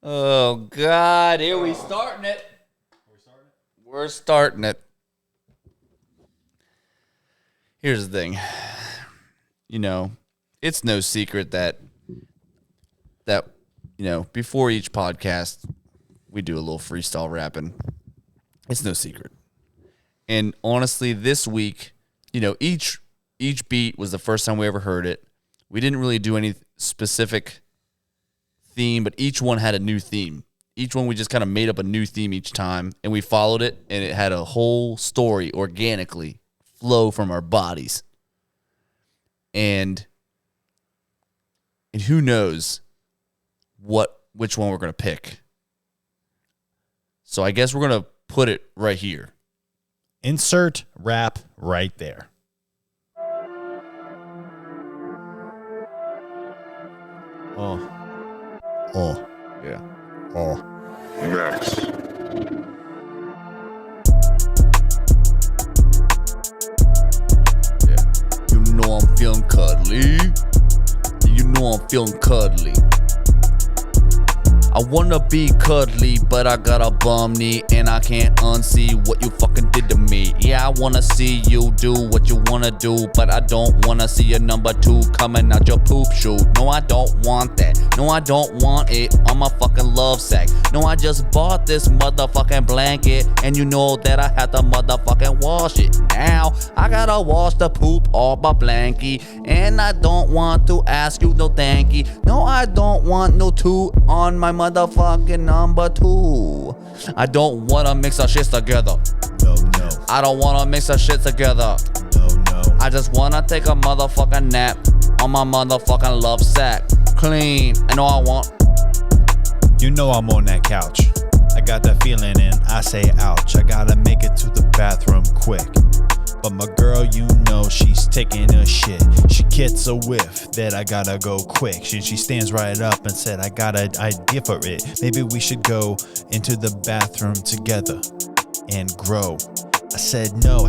Oh, God. Here we starting it. We're starting it. Here's the thing. You know, it's no secret that before each podcast, we do a little freestyle rapping. It's no secret. And honestly, this week, each beat was the first time we ever heard it. We didn't really do any specific theme, but each one had a new theme. Each one we just kind of made up a new theme each time, and we followed it, and it had a whole story organically flow from our bodies. And who knows which one we're going to pick. So I guess we're going to put it right here. Insert rap right there. Oh. Yeah. Oh. Next. Yeah. You know I'm feeling cuddly. You know I'm feeling cuddly. I wanna be cuddly, but I got a bum knee, and I can't unsee what you fucking did to me. Yeah, I wanna see you do what you wanna do, but I don't wanna see your number 2 coming out your poop chute. No, I don't want that. No, I don't want it on my fucking love sack. No, I just bought this motherfucking blanket, and you know that I have to motherfucking wash it. Now, I gotta wash the poop off my blankie, and I don't want to ask you no thanky. No, I don't want no 2 on my motherfucking number 2. I don't wanna mix our shits together. No. I don't wanna mix our shit together. No. I just wanna take a motherfucking nap on my motherfucking love sack. Clean. I know I want. You know I'm on that couch. I got that feeling and I say ouch. I gotta make it to the bathroom quick. But my girl, you know she's taking a shit. She gets a whiff that I gotta go quick. She stands right up and said, I got an idea for it. Maybe we should go into the bathroom together and grow. I said no.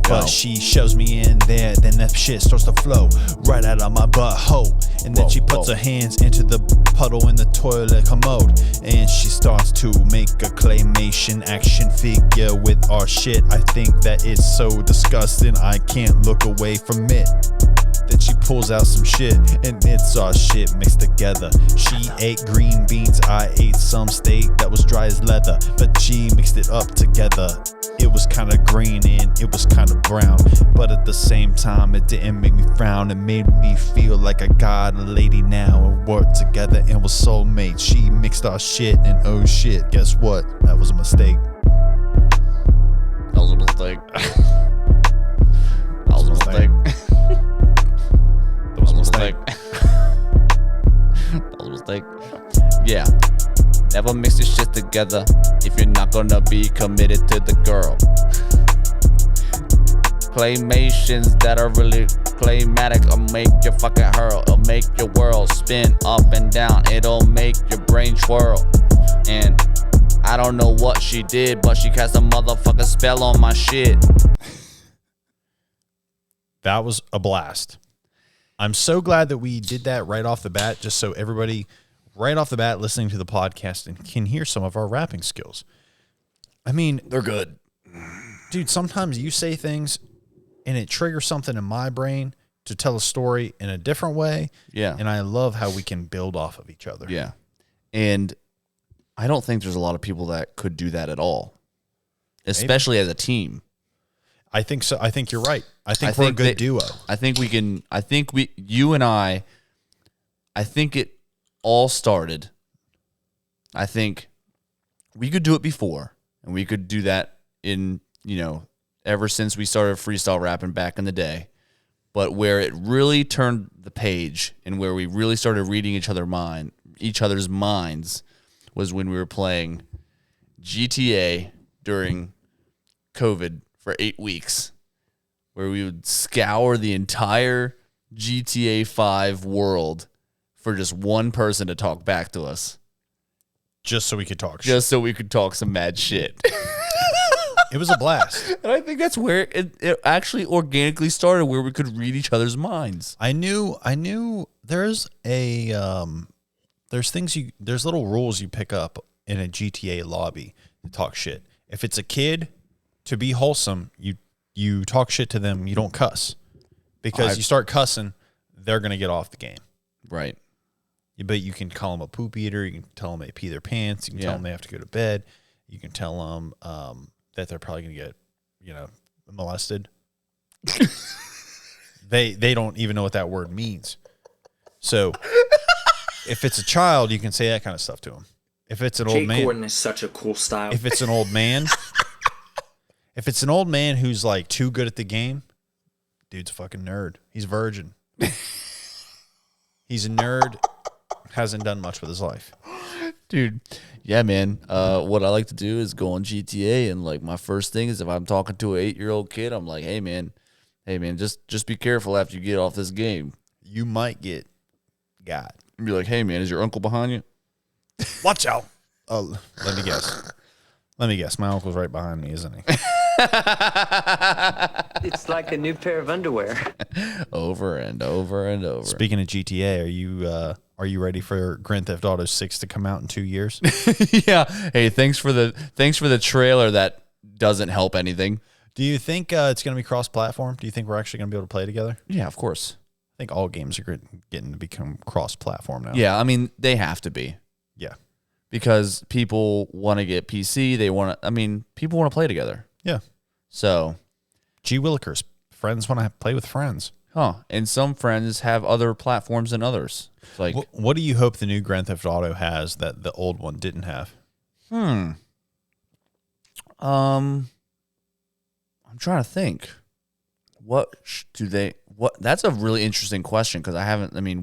But she shoves me in there, then that shit starts to flow right out of my butthole. And then she puts her hands into the puddle in the toilet commode, and she starts to make a claymation action figure with our shit. I think that it's so disgusting, I can't look away from it. Then she pulls out some shit, and it's our shit mixed together. She ate green beans, I ate some steak that was dry as leather, but she mixed it up together. It was kinda green and it was kinda brown, but at the same time it didn't make me frown. It made me feel like I got a lady now, and worked together and was soulmates. She mixed our shit, and oh shit, guess what? That was a mistake. That was a mistake. That was a mistake. That was a mistake. That was a mistake. Yeah. Never mix your shit together if you're not gonna be committed to the girl. Claymations that are really claymatic will make your fucking hurl. It'll make your world spin up and down. It'll make your brain twirl. And I don't know what she did, but she cast a motherfucking spell on my shit. That was a blast. I'm so glad that we did that right off the bat, just so everybody right off the bat listening to the podcast and can hear some of our rapping skills. I mean, They're good. dude, sometimes you say things and it triggers something in my brain to tell a story in a different way. Yeah. And I love how we can build off of each other. Yeah. And I don't think there's a lot of people that could do that at all, especially as a team. I think so. I think you're right. I think we're a good duo. I think you and I think it all started. I think we could do it before, and we could do that in, ever since we started freestyle rapping back in the day. But where it really turned the page and where we really started reading each other's minds was when we were playing GTA during COVID for 8 weeks, where we would scour the entire GTA 5 world for just one person to talk back to us. Just so we could talk shit. Just so we could talk some mad shit. It was a blast. And I think that's where it actually organically started, where we could read each other's minds. I knew there's a there's little rules you pick up in a GTA lobby to talk shit. If it's a kid, to be wholesome, you talk shit to them. You don't cuss, because you start cussing, they're gonna get off the game. Right. But you can call them a poop eater. You can tell them they pee their pants. You can tell them they have to go to bed. You can tell them that they're probably going to get, molested. They don't even know what that word means. So if it's a child, you can say that kind of stuff to them. If it's an old man, Jake Gordon is such a cool style. if it's an old man, who's like too good at the game, dude's a fucking nerd. He's a virgin. He's a nerd. Hasn't done much with his life. Dude, yeah, man. What I like to do is go on GTA, and like my first thing is if I'm talking to an 8-year-old kid, I'm like, hey man, just be careful after you get off this game. You might get got. And be like, hey man, is your uncle behind you? Watch out. Oh, let me guess. My uncle's right behind me, isn't he? It's like a new pair of underwear. Over and over and over. Speaking of GTA, are you ready for Grand Theft Auto 6 to come out in 2 years? Yeah. Hey, thanks for the trailer that doesn't help anything. Do you think it's going to be cross-platform? Do you think we're actually going to be able to play together? Yeah, of course. I think all games are getting to become cross-platform now. Yeah, I mean, they have to be. Yeah. Because people want to get PC. People want to play together. Yeah. So. Gee Willikers. Friends want to play with friends. Huh. And some friends have other platforms than others. It's like, what do you hope the new Grand Theft Auto has that the old one didn't have? I'm trying to think. That's a really interesting question, because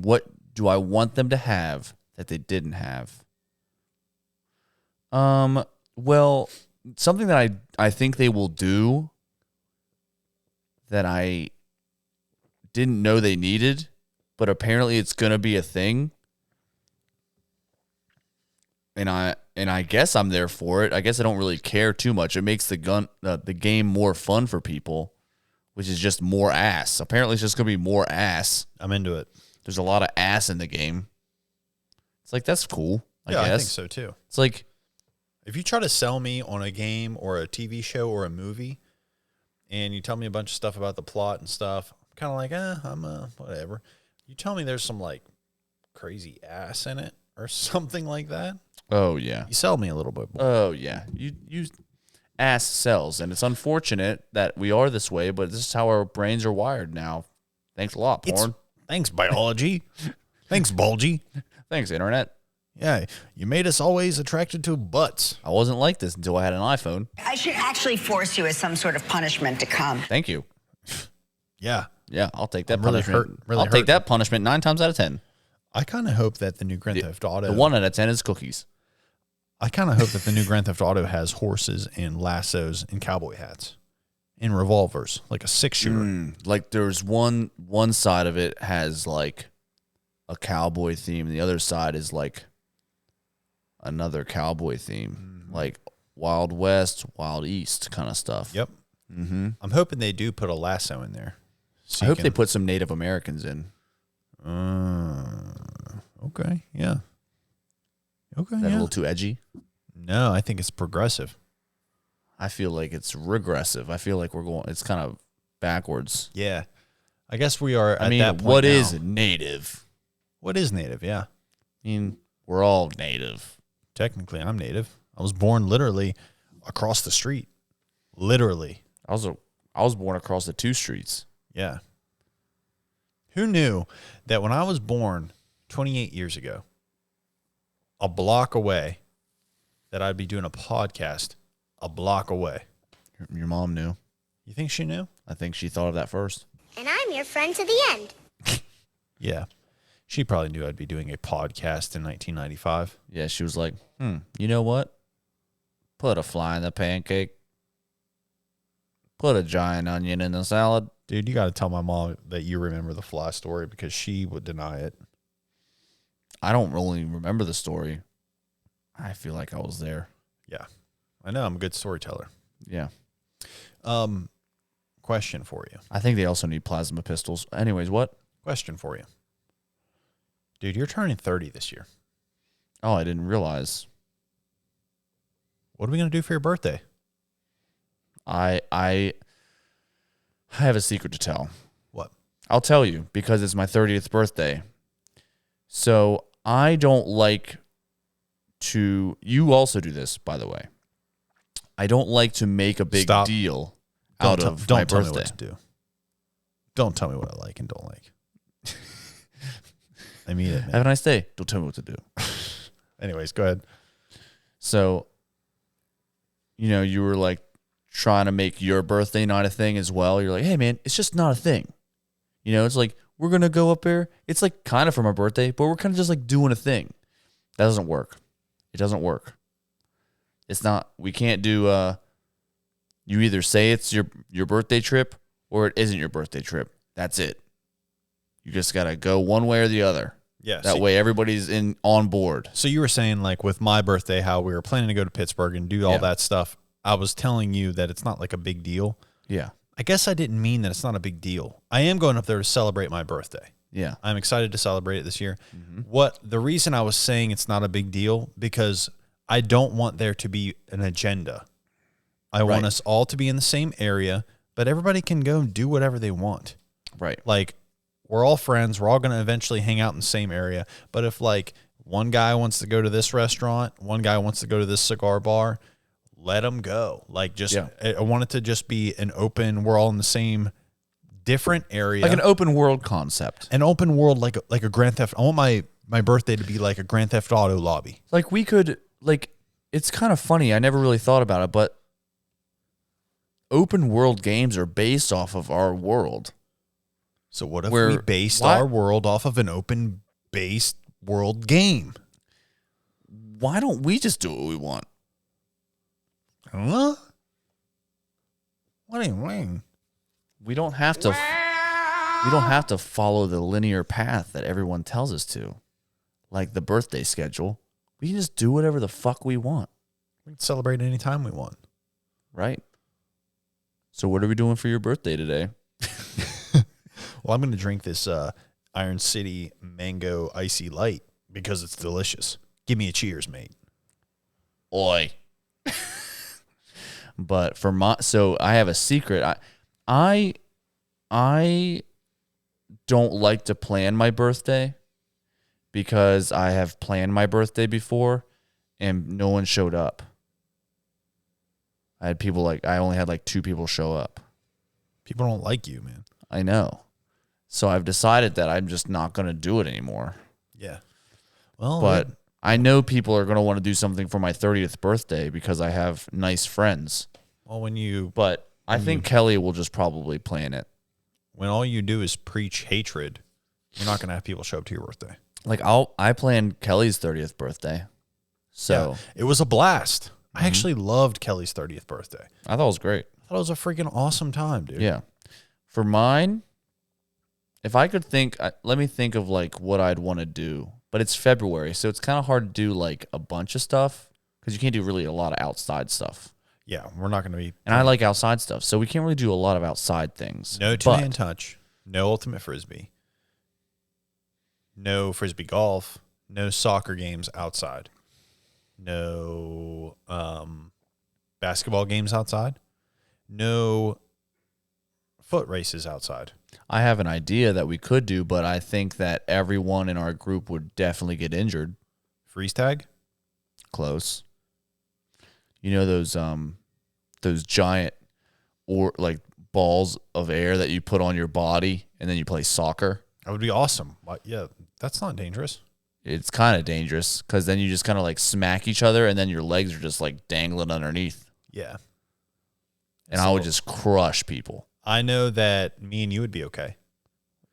what do I want them to have that they didn't have? Well, something that I think they will do that I didn't know they needed, but apparently it's going to be a thing. And I guess I'm there for it. I guess I don't really care too much. It makes the game more fun for people, which is just more ass. Apparently it's just going to be more ass. I'm into it. There's a lot of ass in the game. It's like, that's cool, I guess. I think so too. It's like, if you try to sell me on a game or a TV show or a movie, and you tell me a bunch of stuff about the plot and stuff, I'm kind of like, I'm whatever. You tell me there's some like crazy ass in it or something like that. oh yeah. You sell me a little bit more. Oh yeah. You ass sells, and it's unfortunate that we are this way, but this is how our brains are wired now. Thanks a lot, porn. Thanks, biology. Thanks, Bulgy. Thanks, internet. Yeah, you made us always attracted to butts. I wasn't like this until I had an iPhone. I should actually force you as some sort of punishment to come. Thank you. Yeah. Yeah, I'll take that I'm really punishment. hurt- really I'll take hurt. that punishment 9 times out of 10. I kind of hope that the new Grand Theft Auto... The 1 out of 10 is cookies. I kind of hope that the new Grand Theft Auto has horses and lassos and cowboy hats and revolvers, like a 6-shooter. Like there's one side of it has like a cowboy theme, and the other side is like another cowboy theme, like Wild West, Wild East kind of stuff. Yep. Mm-hmm. I'm hoping they do put a lasso in there. So I you hope can- they put some Native Americans in. Okay, yeah. Okay, Is that a yeah. little too edgy? No, I think it's progressive. I feel like it's regressive. I feel like it's kind of backwards. Yeah. I guess we are at that point what now. is native? What is native? Yeah. I mean, we're all native. Technically, I'm native. I was born literally across the street. Literally. I was born across the 2 streets. Yeah. Who knew that when I was born 28 years ago, a block away, that I'd be doing a podcast a block away? Your mom knew. You think she knew? I think she thought of that first. And I'm your friend to the end. Yeah. She probably knew I'd be doing a podcast in 1995. Yeah, she was like, you know what? Put a fly in the pancake. Put a giant onion in the salad. Dude, you got to tell my mom that you remember the fly story, because she would deny it. I don't really remember the story. I feel like I was there. Yeah. I know. I'm a good storyteller. Yeah. Question for you. I think they also need plasma pistols. Anyways, what? Question for you. Dude, you're turning 30 this year. Oh, I didn't realize. What are we going to do for your birthday? I have a secret to tell. What? I'll tell you because it's my 30th birthday. So I don't like to. You also do this, by the way. I don't like to make a big Stop. deal out of don't my tell birthday. me what to do. Don't tell me what I like and don't like. I mean it, man. Have a nice day. Don't tell me what to do. Anyways, go ahead. So, you were like trying to make your birthday not a thing as well. You're like, hey, man, it's just not a thing. It's like, we're going to go up there. It's like kind of for my birthday, but we're kind of just like doing a thing. That doesn't work. It doesn't work. It's not, we can't do, you either say it's your birthday trip or it isn't your birthday trip. That's it. You just got to go one way or the other. Yeah. That way everybody's on board. So you were saying, like, with my birthday, how we were planning to go to Pittsburgh and do all Yeah. that stuff. I was telling you that it's not like a big deal. Yeah. I guess I didn't mean that it's not a big deal. I am going up there to celebrate my birthday. Yeah. I'm excited to celebrate it this year. Mm-hmm. The reason I was saying it's not a big deal, because I don't want there to be an agenda. I want Right. us all to be in the same area, but everybody can go and do whatever they want. Right. Like, we're all friends. We're all going to eventually hang out in the same area. But if, like, one guy wants to go to this restaurant, one guy wants to go to this cigar bar, let them go. Like, just, Yeah. I want it to just be an open, we're all in the same different area. Like an open world concept. An open world, like a Grand Theft. I want my birthday to be like a Grand Theft Auto lobby. Like we could, like, it's kind of funny. I never really thought about it, but open world games are based off of our world. So what if Where- we based why- our world off of an open-based world game? Why don't we just do what we want? Huh? What do you mean? We don't have to follow the linear path that everyone tells us to. Like the birthday schedule. We can just do whatever the fuck we want, We can celebrate any time we want. right? So what are we doing for your birthday today? Well, I'm going to drink this Iron City Mango Icy Light because it's delicious. Give me a cheers, mate. Oi. But so I have a secret. I don't like to plan my birthday because I have planned my birthday before and no one showed up. I only had like 2 people show up. People don't like you, man. I know. So I've decided that I'm just not going to do it anymore. Yeah. Well, But I know people are going to want to do something for my 30th birthday because I have nice friends. when you But I think Kelly will just probably plan it. when all you do is preach hatred, you're not going to have people show up to your birthday. Like I planned Kelly's 30th birthday. So Yeah, it was a blast. I actually loved Kelly's 30th birthday. I thought it was great. I thought it was a freaking awesome time, dude. Yeah. For mine, if I could think, let me think of like what I'd want to do. But it's February, so it's kind of hard to do like a bunch of stuff because you can't do really a lot of outside stuff. Yeah, we're not going to be. And I like outside stuff, so we can't really do a lot of outside things. No But- two-hand touch. No ultimate frisbee. No frisbee golf. No soccer games outside. No basketball games outside. No foot races outside. I have an idea that we could do, but I think that everyone in our group would definitely get injured. Freeze tag? Close. You know those giant or like balls of air that you put on your body and then you play soccer? That would be awesome. Yeah, that's not dangerous. It's kind of dangerous because then you just kind of like smack each other and then your legs are just like dangling underneath. Yeah. And I would just crush people. I know that me and you would be okay.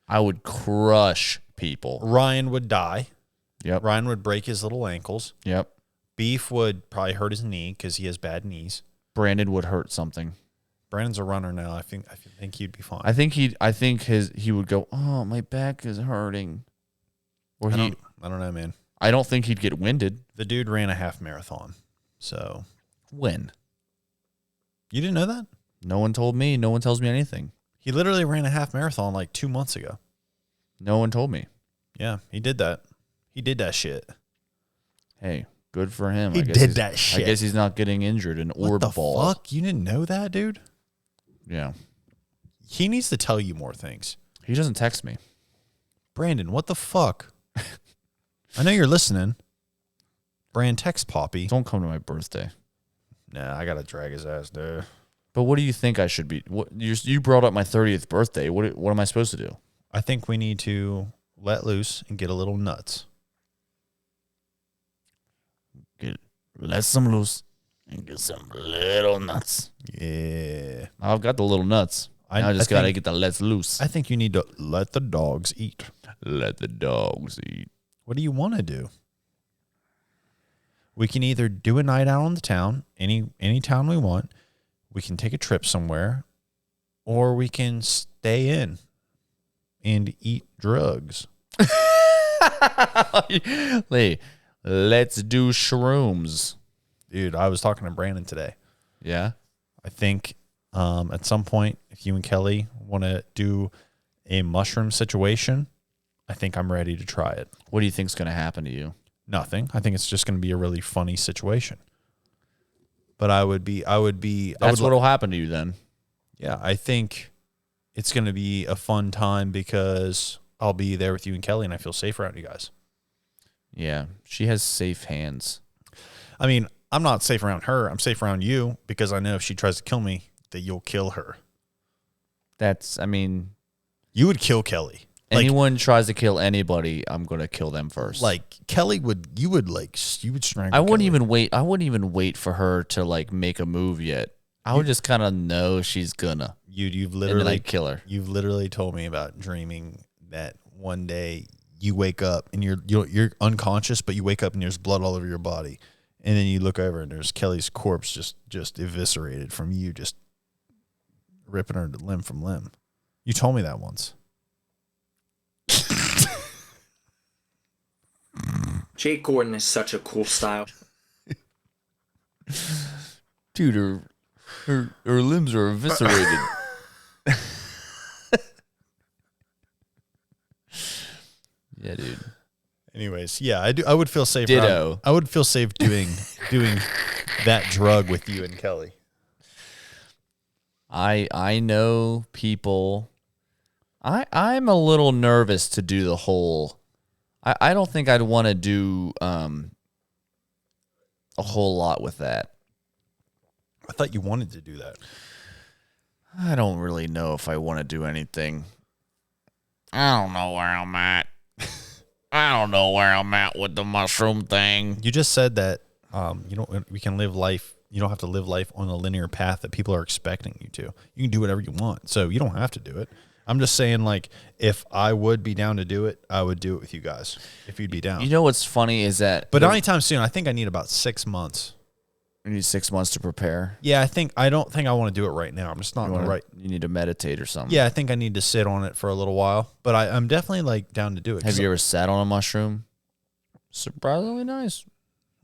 I would crush people. Ryan would die. Yep. Ryan would break his little ankles. Yep. Beef would probably hurt his knee because he has bad knees. Brandon would hurt something. Brandon's a runner now. I think he'd be fine. I think he would go, "Oh, my back is hurting." Or I don't know, man. I don't think he'd get winded. The dude ran a half marathon. So When? you didn't know that? No one told me. No one tells me anything. He literally ran a half marathon like 2 months ago. No one told me. Yeah, he did that. He did that shit. Hey, good for him. He I guess did that shit. I guess he's not getting injured in orb What the ball. fuck? You didn't know that, dude? Yeah. He needs to tell you more things. He doesn't text me. Brandon, what the fuck? I know you're listening. Brand text Poppy. Don't come to my birthday. Nah, I gotta drag his ass, dude. But what do you think I should be? What you brought up my 30th birthday. What am I supposed to do? I think we need to let loose and get a little nuts. Let some loose and get some little nuts. Yeah. I've got the little nuts. I just got to get the let's loose. I think you need to let the dogs eat. Let the dogs eat. What do you want to do? We can either do a night out on the town, any town we want. We can take a trip somewhere, or we can stay in and eat drugs. Hey, let's do shrooms. Dude, I was talking to Brandon today. Yeah? I think at some point, if you and Kelly want to do a mushroom situation, I think I'm ready to try it. What do you think's going to happen to you? Nothing. I think it's just going to be a really funny situation. But I would be. That's what'll happen to you then. Yeah, I think it's going to be a fun time because I'll be there with you and Kelly, and I feel safe around you guys. Yeah, she has safe hands. I mean, I'm not safe around her. I'm safe around you because I know if she tries to kill me, that you'll kill her. You would kill Kelly. Anyone tries to kill anybody, I'm going to kill them first. Like Kelly you would strangle. I wouldn't Kelly. even wait. I wouldn't even wait for her to like make a move yet. I would just kind of know she's gonna. You've And then literally I'd kill her. You've literally told me about dreaming that one day you wake up and you're unconscious, but you wake up and there's blood all over your body, and then you look over and there's Kelly's corpse just eviscerated from you, just ripping her limb from limb. You told me that once. Jake Gordon is such a cool style. Dude, her limbs are eviscerated. Yeah, dude. Anyways, yeah, I would feel safe. Ditto. I would feel safe doing that drug with you and Kelly. I know people. I'm a little nervous to do the whole. I don't think I'd want to do a whole lot with that. I thought you wanted to do that. I don't really know if I want to do anything. I don't know where I'm at. I don't know where I'm at with the mushroom thing. You just said that we can live life. You don't have to live life on a linear path that people are expecting you to. You can do whatever you want, so you don't have to do it. I'm just saying, like, if I would be down to do it, I would do it with you guys. If you'd be down. You know what's funny is that... But anytime soon, I think I need about 6 months. You need 6 months to prepare. Yeah, I don't think I want to do it right now. I'm just not right. You need to meditate or something. Yeah, I think I need to sit on it for a little while. But I'm definitely like down to do it. Have you ever sat on a mushroom? Surprisingly nice.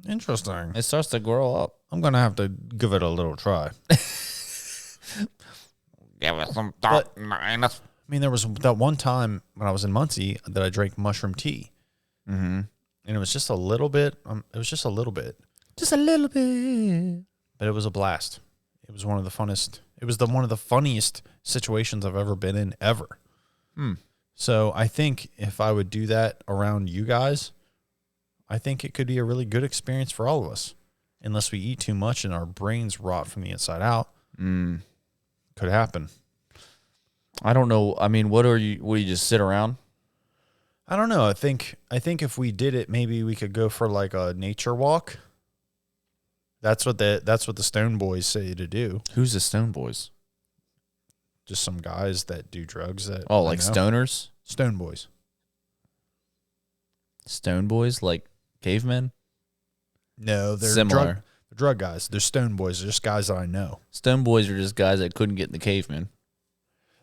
Interesting. It starts to grow up. I'm gonna have to give it a little try. Give it some thought. I mean, there was that one time when I was in Muncie that I drank mushroom tea. Mm-hmm. And it was just a little bit. It was just a little bit. Just a little bit. But it was a blast. It was one of the funnest. It was one of the funniest situations I've ever been in ever. So I think if I would do that around you guys, I think it could be a really good experience for all of us. Unless we eat too much and our brains rot from the inside out. Could happen. I don't know. I mean, what do you just sit around? I don't know. I think if we did it, maybe we could go for like a nature walk. That's what the Stone Boys say to do. Who's the Stone Boys? Just some guys that do drugs. That like stoners? Stone Boys. Stone Boys, like cavemen? No, they're similar. Drug guys. They're Stone Boys. They're just guys that I know. Stone Boys are just guys that couldn't get in the cavemen.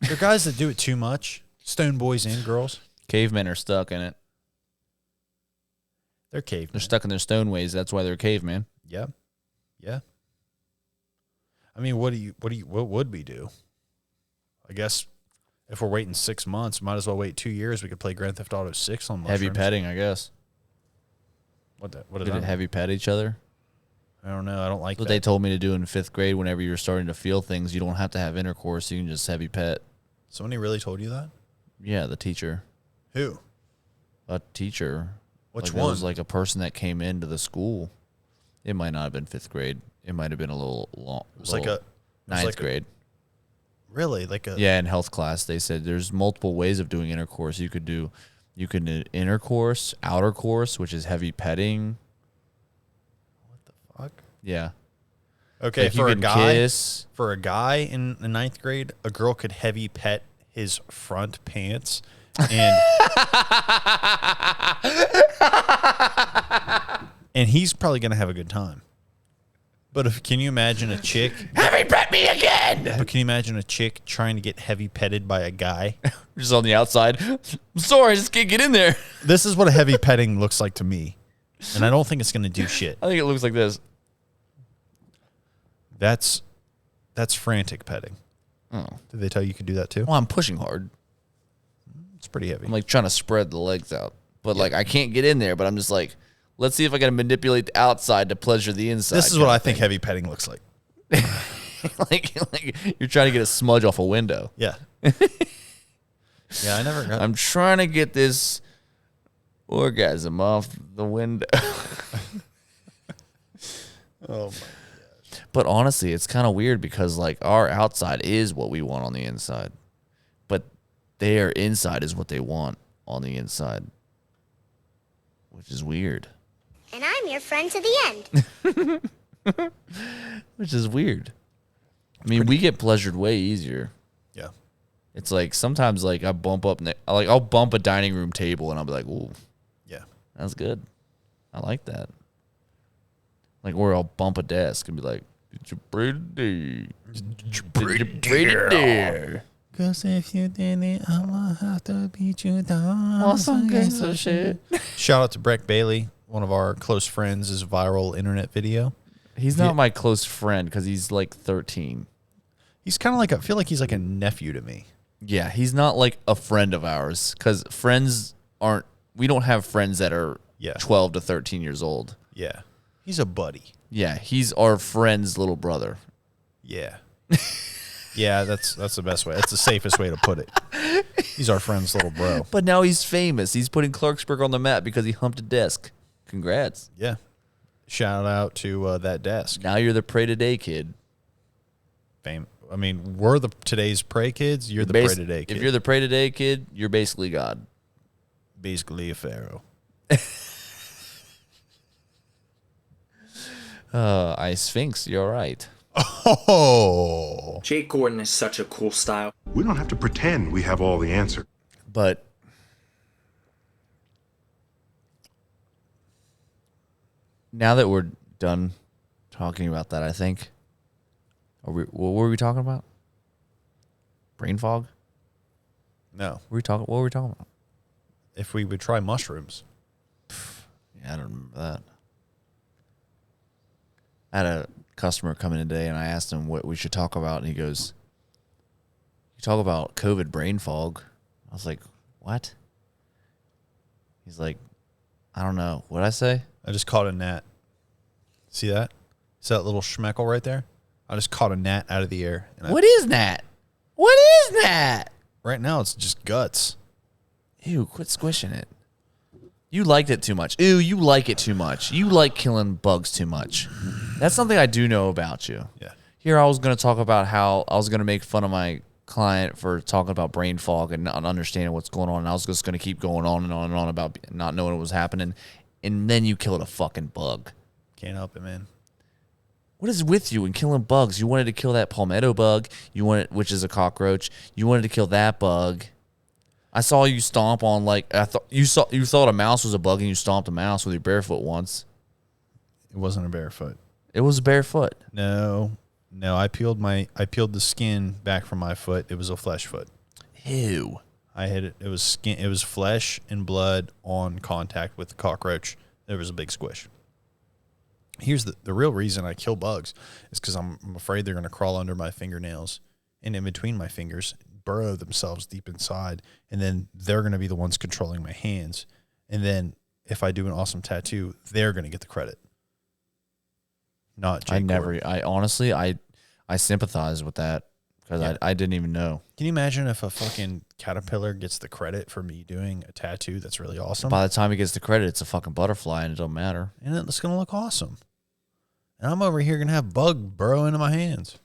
They're guys that do it too much. Stone Boys and girls. Cavemen are stuck in it. They're cavemen. They're stuck in their stone ways. That's why they're cavemen. Yeah. Yeah. I mean, what would we do? I guess if we're waiting 6 months, might as well wait 2 years. We could play Grand Theft Auto 6 on mushrooms. Heavy petting, I guess. What is We that? did heavy pet each other. I don't know. I don't like That's what that. they told me to do in 5th grade. Whenever you're starting to feel things, you don't have to have intercourse. You can just heavy pet. Somebody really told you that? Yeah, the teacher. Who? A teacher. Which It one? was like a person that came into the school. It might not have been 5th grade. It might have been a little long. It was like a 9th grade. Really? Like a Yeah, in health class, they said there's multiple ways of doing intercourse. You can do intercourse, outer course, which is heavy petting. fuck? Yeah. Okay, Like for you a can guy, kiss. for a guy in the 9th grade, a girl could heavy pet his front pants, and and he's probably gonna have a good time. But can you imagine a chick Heavy pet me again. But can you imagine a chick trying to get heavy petted by a guy? Just on the outside. I'm sorry, I just can't get in there. This is what a heavy petting looks like to me, and I don't think it's gonna do shit. I think it looks like this. That's frantic petting. Oh. Did they tell you could do that too? Well, I'm pushing hard. It's pretty heavy. I'm like trying to spread the legs out. But like I can't get in there, but I'm just like, let's see if I can manipulate the outside to pleasure the inside. This is what I think heavy petting looks like. like you're trying to get a smudge off a window. Yeah. Yeah, I never got I'm trying to get this orgasm off the window. Oh my. But honestly, it's kind of weird because like our outside is what we want on the inside, but their inside is what they want on the inside, which is weird. And I'm your friend to the end. Which is weird. I mean, we get pleasured way easier. Yeah. It's like sometimes like I bump up, I'll bump a dining room table and I'll be like, ooh, Yeah. that's good. I like that. Like, or I'll bump a desk and be like, "Did you pretty? Did you pretty there? Cause if you didn't, I'ma have to beat you down. Want some gangsta shit?" Shout out to Breck Bailey, one of our close friends, his viral internet video. He's not my close friend because he's like 13. He's kind of like, I feel like he's like a nephew to me. Yeah, he's not like a friend of ours because friends aren't, we don't have friends that are 12 to 13 years old. Yeah. He's a buddy. Yeah, he's our friend's little brother. Yeah. Yeah, that's the best way. That's the safest way to put it. He's our friend's little bro. But now he's famous. He's putting Clarksburg on the map because he humped a desk. Congrats. Yeah. Shout out to that desk. Now you're the Pray Today kid. Fame. I mean, we're the today's Pray kids. You're the Pray Today kid. If you're the Pray Today kid, you're basically God. basically a pharaoh. I Sphinx, you're right. Oh. Jake Gordon is such a cool style. We don't have to pretend we have all the answer. But now that we're done talking about that, I think. What were we talking about? Brain fog? No. What were we talking about? If we would try mushrooms. Yeah, I don't remember that. I had a customer come in today, and I asked him what we should talk about, and he goes, "You talk about COVID brain fog." I was like, "What?" He's like, "I don't know. What'd I say?" I just caught a gnat. See that? See that little schmeckle right there? I just caught a gnat out of the air. And What is that? What is that? Right now, it's just guts. Ew, quit squishing it. You liked it too much. Ew, you like it too much. You like killing bugs too much. That's something I do know about you. Yeah. Here I was going to talk about how I was going to make fun of my client for talking about brain fog and not understanding what's going on. And I was just going to keep going on and on and on about not knowing what was happening. And then you killed a fucking bug. Can't help it, man. What is with you and killing bugs? You wanted to kill that palmetto bug, which is a cockroach. You wanted to kill that bug. I saw you stomp on you thought a mouse was a bug and you stomped a mouse with your bare foot once. It wasn't a bare foot. It was a bare foot. No. I peeled the skin back from my foot. It was a flesh foot. Ew. I had it. It was skin. It was flesh and blood on contact with the cockroach. There was a big squish. Here's the real reason I kill bugs is because I'm afraid they're going to crawl under my fingernails and in between my fingers, burrow themselves deep inside, and then they're going to be the ones controlling my hands. And then if I do an awesome tattoo, they're going to get the credit. Not Jake Gordon. I honestly, I sympathize with that because I didn't even know. Can you imagine if a fucking caterpillar gets the credit for me doing a tattoo that's really awesome? By the time he gets the credit, it's a fucking butterfly and it don't matter. And it's going to look awesome. And I'm over here going to have bug burrow into my hands.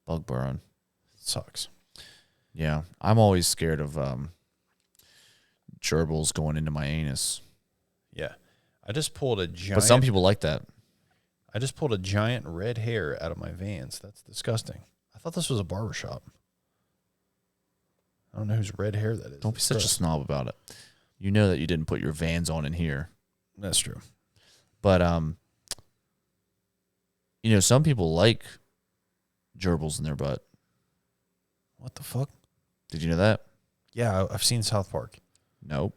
Bug burrowing. Sucks. Yeah. I'm always scared of gerbils going into my anus. Yeah. I just pulled a giant... But some people like that. I just pulled a giant red hair out of my Vans. That's disgusting. I thought this was a barbershop. I don't know whose red hair that is. Don't be such a snob about it. You know that you didn't put your Vans on in here. That's true. But, you know, some people like gerbils in their butt. What the fuck? Did you know that? Yeah, I've seen South Park. Nope.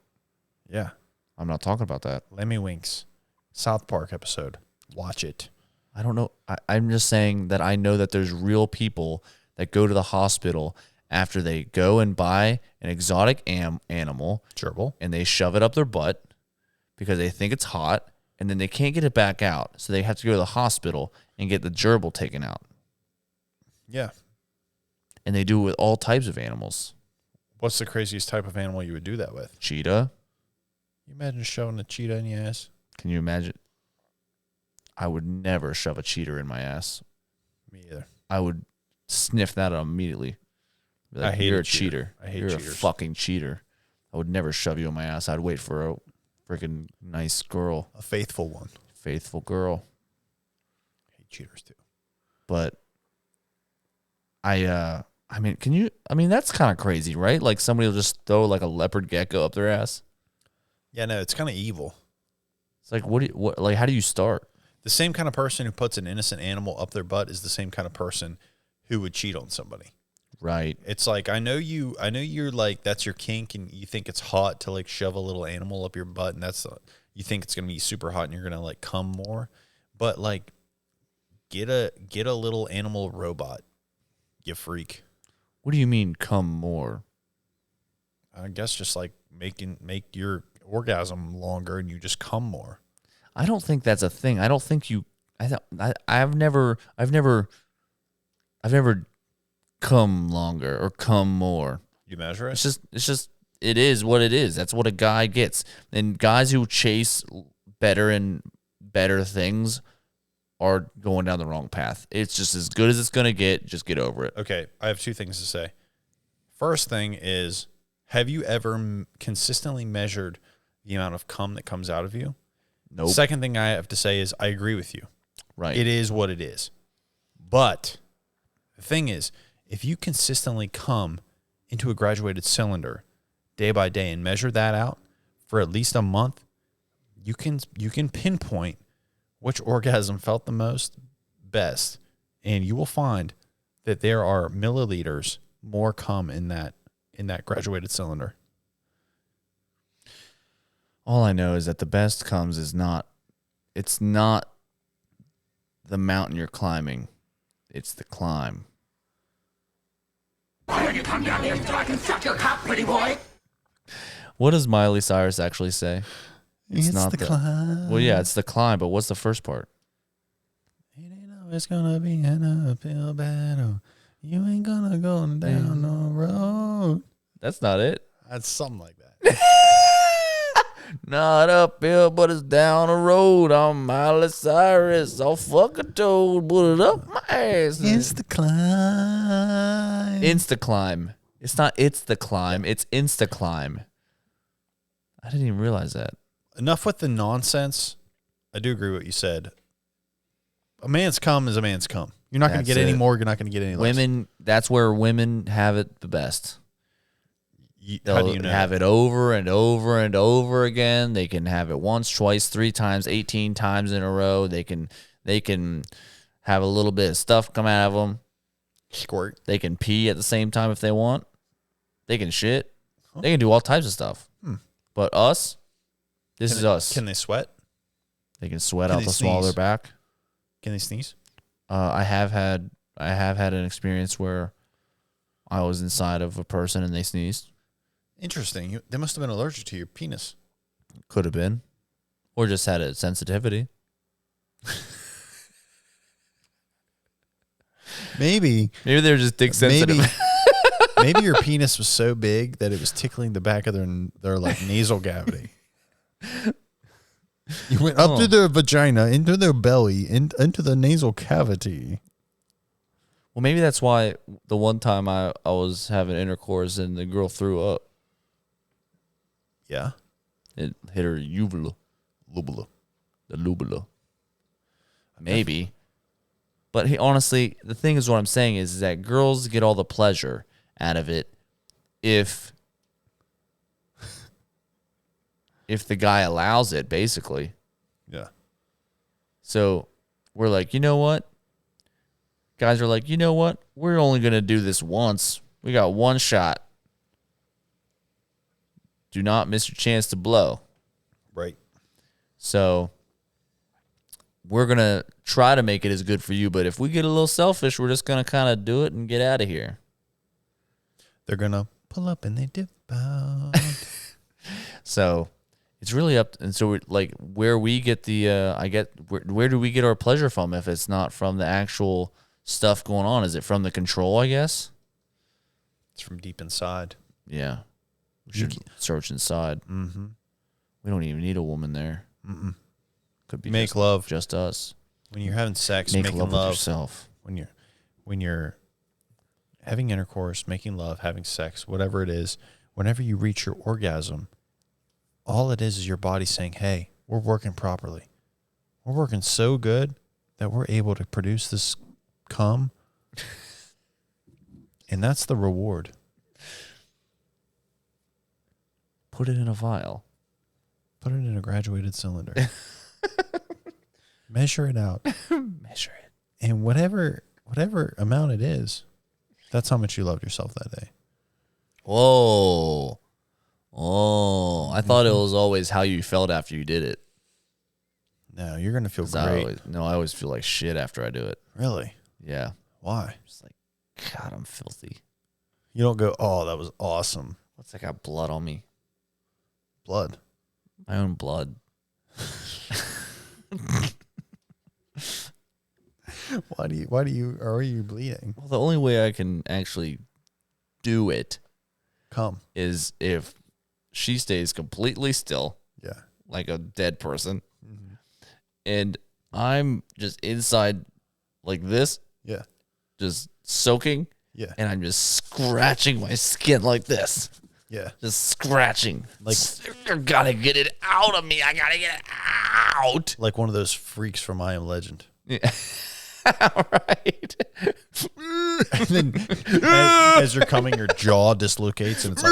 Yeah. I'm not talking about that. Lemmy Winks. South Park episode. Watch it. I don't know. I'm just saying that I know that there's real people that go to the hospital after they go and buy an exotic animal, Gerbil, and they shove it up their butt because they think it's hot, and then they can't get it back out. So they have to go to the hospital and get the gerbil taken out. Yeah. And they do it with all types of animals. What's the craziest type of animal you would do that with? Cheetah. You imagine shoving a cheetah in your ass? Can you imagine? I would never shove a cheater in my ass. Me either. I would sniff that out immediately. Be like, I hate you're a a cheater. I hate You're cheaters. a fucking cheater. I would never shove you in my ass. I'd wait for a freaking nice girl, A faithful one. faithful girl. I hate cheaters too. But I mean, that's kind of crazy, right? Like somebody will just throw like a leopard gecko up their ass. Yeah, no, it's kind of evil. It's like, like, how do you start? The same kind of person who puts an innocent animal up their butt is the same kind of person who would cheat on somebody. Right. It's like, I know you're like, that's your kink and you think it's hot to like shove a little animal up your butt and you think it's going to be super hot and you're going to like come more. But like, get a little animal robot, you freak. What do you mean come more? I guess just like make your orgasm longer and you just come more. I don't think that's a thing. I don't think you. I've never come longer or come more. You measure it? It's just it is what it is. That's what a guy gets. And guys who chase better and better things are going down the wrong path. It's just as good as it's gonna get. Just get over it. Okay, I have two things to say. First thing is, have you ever consistently measured the amount of cum that comes out of you? Nope. Second thing I have to say is I agree with you. Right. It is what it is. But the thing is, if you consistently come into a graduated cylinder day by day and measure that out for at least a month, you can pinpoint which orgasm felt the best, and you will find that there are milliliters more cum in that graduated cylinder. All I know is that the best comes it's not the mountain you're climbing, it's the climb. Why don't you come down here so I can suck your cock, pretty boy? What does Miley Cyrus actually say? It's not the climb. Well, yeah, it's the climb, but what's the first part? It ain't always gonna be an uphill battle. You ain't gonna go down no road. That's not it. That's something like that. Not uphill, but it's down the road. I'm Miley Cyrus. I'll fuck a toad, put it up my ass. It's the climb. Insta climb. It's not it's the climb. It's insta climb. I didn't even realize that. Enough with the nonsense. I do agree with what you said. A man's cum is a man's cum. You're not going to That's get any it. more. You're not going to get any less. Women, that's where women have it the best. How do They'll you know? have it over and over and over again. They can have it once, twice, 3 times, 18 times in a row. They can have a little bit of stuff come out of them. Squirt. They can pee at the same time if they want. They can shit. They can do all types of stuff. But us, this is us. Can they sweat? They can sweat Can out they the small of their sneeze? back. Can they sneeze? I have had an experience where I was inside of a person and they sneezed. Interesting. They must have been allergic to your penis. Could have been. Or just had a sensitivity. Maybe Maybe they were just dick sensitive. maybe your penis was so big that it was tickling the back of their like nasal cavity. You went up to their vagina, into their belly, into the nasal cavity. Well, maybe that's why the one time I was having intercourse and the girl threw up. Yeah. It hit her uvula. Lubula. The lubula. Maybe. But honestly, the thing is what I'm saying is that girls get all the pleasure out of it if the guy allows it, basically. Yeah. So we're like, you know what? Guys are like, you know what? We're only going to do this once. We got one shot. Do not miss your chance to blow. Right. So we're going to try to make it as good for you. But if we get a little selfish, we're just going to kind of do it and get out of here. They're going to pull up and they dip out. So it's really up. And so we're like where we get the, where do we get our pleasure from if it's not from the actual stuff going on? Is it from the control, I guess? It's from deep inside. Yeah. We should search inside. Mm-hmm. We don't even need a woman there. Mm-mm. Could be make love. Just us. When you're having sex, Make making love love with yourself. When you're having intercourse, making love, having sex, whatever it is, whenever you reach your orgasm, all it is your body saying, hey, we're working properly. We're working so good that we're able to produce this cum. And that's the reward. Put it in a vial. Put it in a graduated cylinder. Measure it out. Measure it. And whatever amount it is, that's how much you loved yourself that day. Whoa. Oh, I thought it was always how you felt after you did it. No, you're going to feel I great. always feel like shit after I do it. Really? Yeah. Why? Just like, God, I'm filthy. You don't go, oh, that was awesome. What's that got blood on me? Blood. My own blood. Why are you bleeding? Well, the only way I can actually do it Come. is if she stays completely still. Yeah. Like a dead person. Mm-hmm. And I'm just inside like this. Yeah. Just soaking. Yeah. And I'm just scratching my skin like this. Yeah. Just scratching. Like, I gotta get it out of me. I gotta get it out. like one of those freaks from I Am Legend. Yeah. Right. And then as you're coming, your jaw dislocates and it's like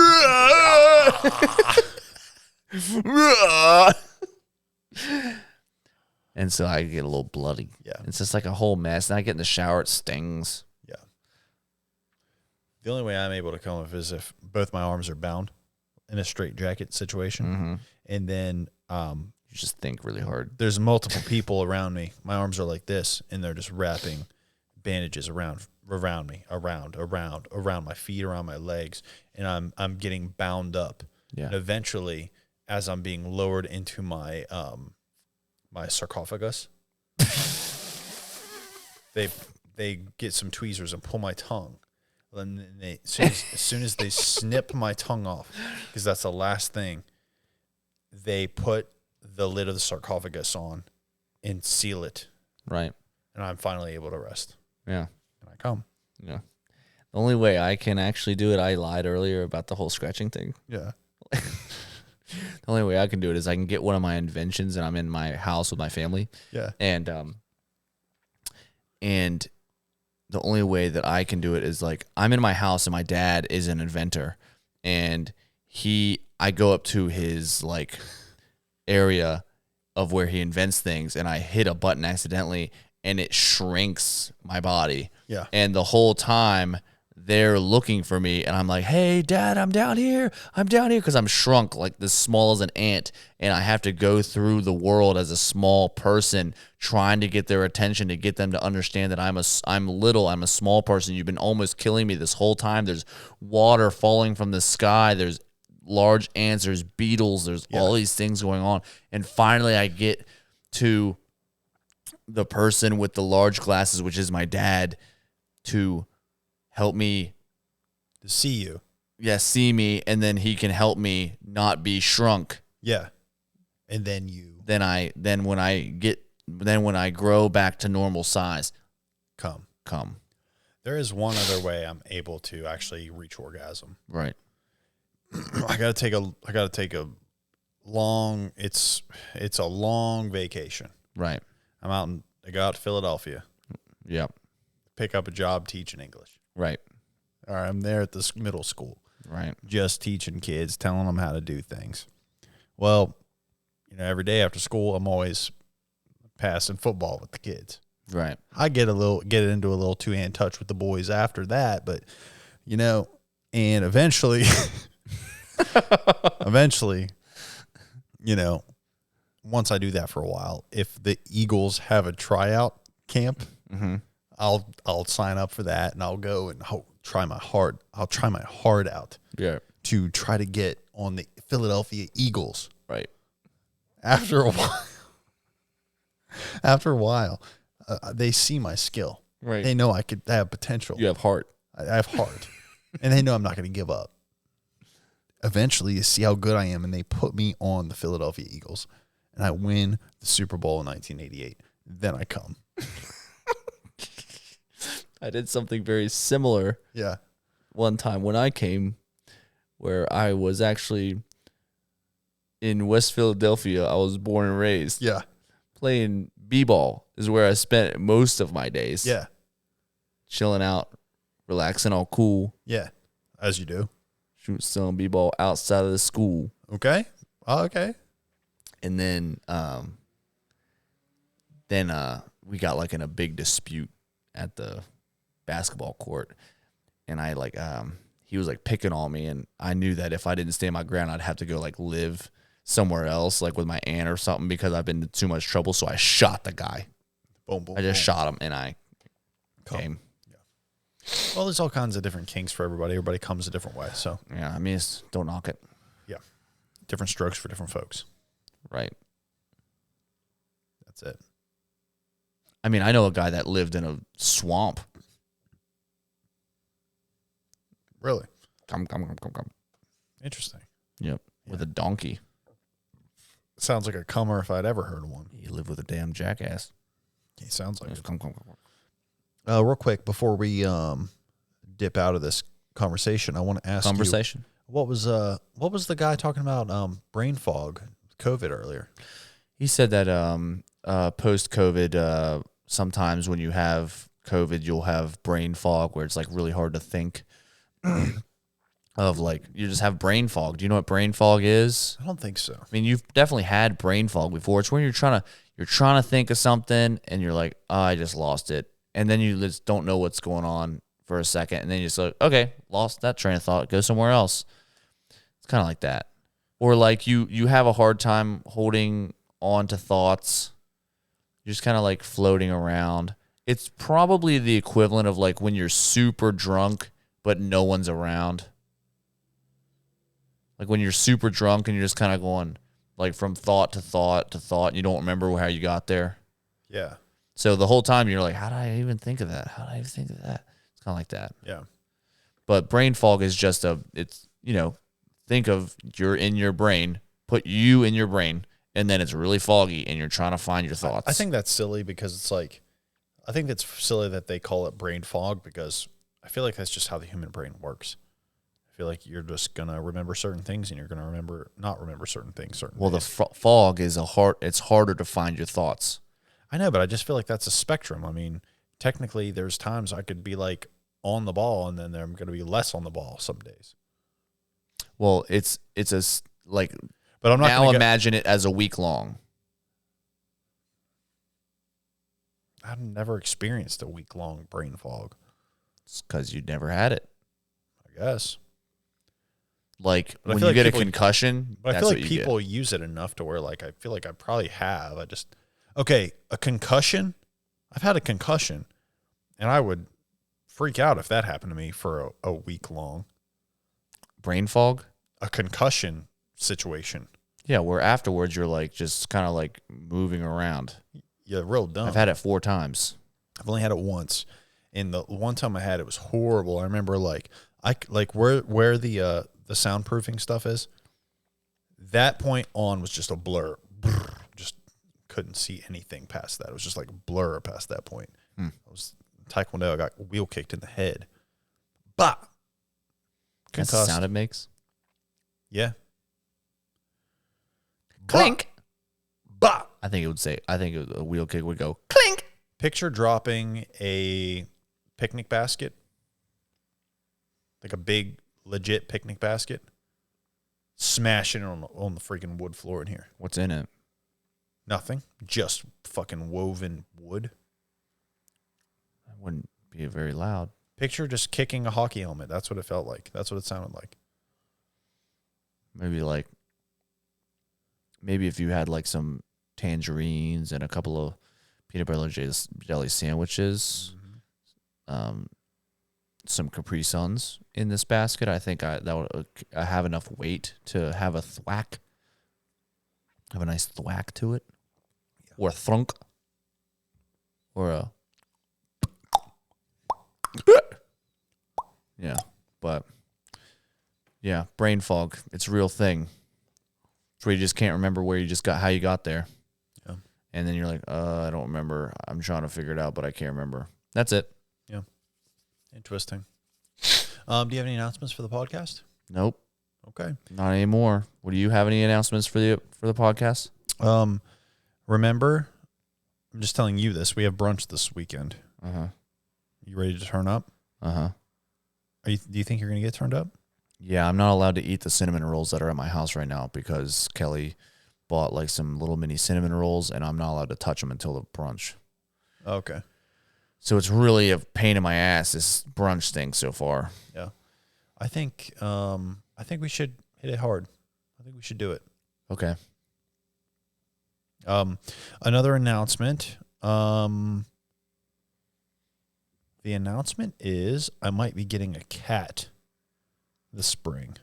And so I get a little bloody. Yeah. It's just like a whole mess. And I get in the shower, it stings. Yeah. The only way I'm able to come is if both my arms are bound in a straitjacket situation. Mm-hmm. And then You just think really hard. there's multiple people around me. My arms are like this, and they're just wrapping bandages around me, around my feet, around my legs, and I'm getting bound up. Yeah. And eventually, as I'm being lowered into my my sarcophagus, they get some tweezers and pull my tongue. And then as soon as they snip my tongue off, because that's the last thing, they put the lid of the sarcophagus on and seal it. Right. And I'm finally able to rest. Yeah. And I come. Yeah. The only way I can actually do it, I lied earlier about the whole scratching thing. Yeah. The only way I can do it is I can get one of my inventions and I'm in my house with my family. Yeah. And the only way that I can do it is like I'm in my house and my dad is an inventor and I go up to his like area of where he invents things and I hit a button accidentally and it shrinks my body. Yeah. And the whole time they're looking for me and I'm like, hey, Dad, I'm down here. Because I'm shrunk like this small as an ant. And I have to go through the world as a small person trying to get their attention, to get them to understand that I'm little. I'm a small person. You've been almost killing me this whole time. There's water falling from the sky. There's large ants, there's beetles, there's all these things going on. And finally I get to the person with the large glasses, which is my dad, to help me To see you. see me, and then he can help me not be shrunk. Yeah. And then you Then when I grow back to normal size, come. There is one other way I'm able to actually reach orgasm. Right. I gotta take a long. It's a long vacation. Right. I go out to Philadelphia. Yep. Pick up a job teaching English. Right. All right, I'm there at this middle school. Right. Just teaching kids, telling them how to do things. Well, every day after school, I'm always passing football with the kids. Right. I get into a little two-hand touch with the boys after that, but and eventually, once I do that for a while, if the Eagles have a tryout camp, I'll sign up for that, and I'll go and try my heart out. Yeah. To try to get on the Philadelphia Eagles. Right. After a while, they see my skill. Right. They know I have potential. You have heart. I have heart. And they know I'm not going to give up. Eventually, you see how good I am, and they put me on the Philadelphia Eagles, and I win the Super Bowl in 1988. Then I come. I did something very similar. Yeah. One time when I came, where I was actually in West Philadelphia. I was born and raised. Yeah. Playing b-ball is where I spent most of my days. Yeah. Chilling out, relaxing, all cool. Yeah. As you do. Shooting some b-ball outside of the school. Okay. Okay. And then we got like in a big dispute at the basketball court, and he was like picking on me, and I knew that if I didn't stand my ground, I'd have to go like live somewhere else, like with my aunt or something, because I've been in too much trouble. So I shot the guy. Boom, boom. I just shot him, and I came. Yeah. Well, there's all kinds of different kinks for everybody. Everybody comes a different way. So Yeah, I mean, don't knock it. yeah, different strokes for different folks. Right. That's it. I mean, I know a guy that lived in a swamp. Really? Come. Interesting. Yep. With a donkey. Sounds like a cummer if I'd ever heard of one. He lived with a damn jackass. He sounds like it. Come. Real quick, before we dip out of this conversation, I want to ask you, what was the guy talking about brain fog, COVID earlier? He said that post-COVID, sometimes when you have COVID, you'll have brain fog where it's like really hard to think. Of like, you just have brain fog. Do you know what brain fog is? I don't think so. I mean, you've definitely had brain fog before. It's when you're trying to think of something and you're like, oh, I just lost it. And then you just don't know what's going on for a second. And then you just like, okay, lost that train of thought. Go somewhere else. It's kind of like that. Or like you have a hard time holding on to thoughts. You're just kind of like floating around. It's probably the equivalent of like when you're super drunk, but no one's around. Like when you're super drunk and you're just kind of going like from thought to thought to thought, and you don't remember how you got there. Yeah. So the whole time you're like, how did I even think of that? How did I even think of that? It's kind of like that. Yeah. But brain fog is just think of you're in your brain, put you in your brain, and then it's really foggy and you're trying to find your thoughts. I think that's silly because it's like, I think it's silly that they call it brain fog because I feel like that's just how the human brain works. I feel like you're just going to remember certain things and you're going to not remember certain things. Well, days. The fog is it's harder to find your thoughts. I know, but I just feel like that's a spectrum. I mean, technically there's times I could be like on the ball and then I'm going to be less on the ball some days. Well, it's a like, but I'm not now imagine it as a week long. I've never experienced a week-long brain fog. It's because you never had it. I guess. Like when you get a concussion, but I feel like people use it enough to where like I feel like I probably have. A concussion. I've had a concussion, and I would freak out if that happened to me for a week long. Brain fog? a concussion situation. Yeah, where afterwards you're like just kind of like moving around. Yeah, real dumb. I've had it 4 times. I've only had it once. And the one time I had it was horrible. I remember where the soundproofing stuff is. That point on was just a blur. Just couldn't see anything past that. It was just like a blur past that point. I was Taekwondo. I got wheel kicked in the head. Bah! That's the sound it makes. Yeah. Clink. Bah! I think a wheel kick would go clink. Picture dropping a picnic basket, like a big, legit picnic basket, smashing it on the freaking wood floor in here. What's in it? Nothing. Just fucking woven wood. That wouldn't be very loud. Picture just kicking a hockey helmet. That's what it felt like. That's what it sounded like. Maybe if you had like some tangerines and a couple of peanut butter jelly sandwiches, some Capri Suns in this basket, I think I have enough weight to have a thwack, have a nice thwack to it, or a thunk, or a yeah. But yeah, brain fog, it's a real thing. It's where you just can't remember how you got there. Yeah. And then you're like, I don't remember. I'm trying to figure it out, but I can't remember. That's it. Yeah. Interesting. Do you have any announcements for the podcast? Nope. Okay. Not anymore. Do you have any announcements for the podcast? Remember, I'm just telling you this. We have brunch this weekend. Uh-huh. You ready to turn up? Uh-huh. Do you think you're going to get turned up? Yeah, I'm not allowed to eat the cinnamon rolls that are at my house right now because Kelly bought like some little mini cinnamon rolls, and I'm not allowed to touch them until the brunch. Okay. So it's really a pain in my ass, this brunch thing so far. Yeah. I think we should hit it hard. I think we should do it. Okay. Another announcement. The announcement is I might be getting a cat this spring.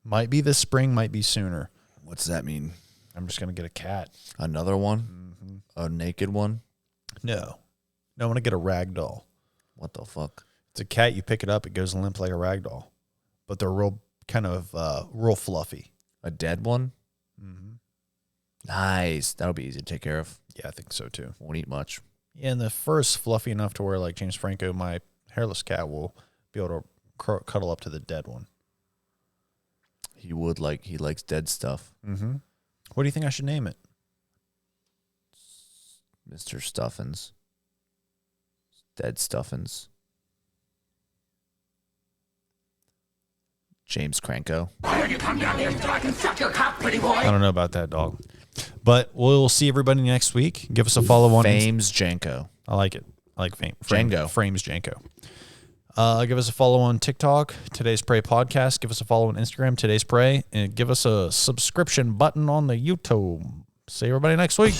Might be this spring, might be sooner. What's that mean? I'm just going to get a cat. Another one? Mm-hmm. A naked one? No, I want to get a rag doll. What the fuck? It's a cat. You pick it up, it goes limp like a rag doll. But they're real fluffy. A dead one? Mm-hmm. Nice. That'll be easy to take care of. Yeah, I think so too. Won't eat much. Yeah, and the fur's fluffy enough to where, like James Franco, my hairless cat, will be able to cuddle up to the dead one. He likes dead stuff. Mm-hmm. What do you think I should name it? Mr. Stuffins. Dead Stuffins. James Cranko. Why don't you come down here so I can suck your cock, pretty boy? I don't know about that, dog. But we'll see everybody next week. Give us a follow on Fames Janko. I like it. I like Django. Frames Janko. Give us a follow on TikTok, Today's Pray Podcast. Give us a follow on Instagram, Today's Pray. And give us a subscription button on the YouTube. See everybody next week.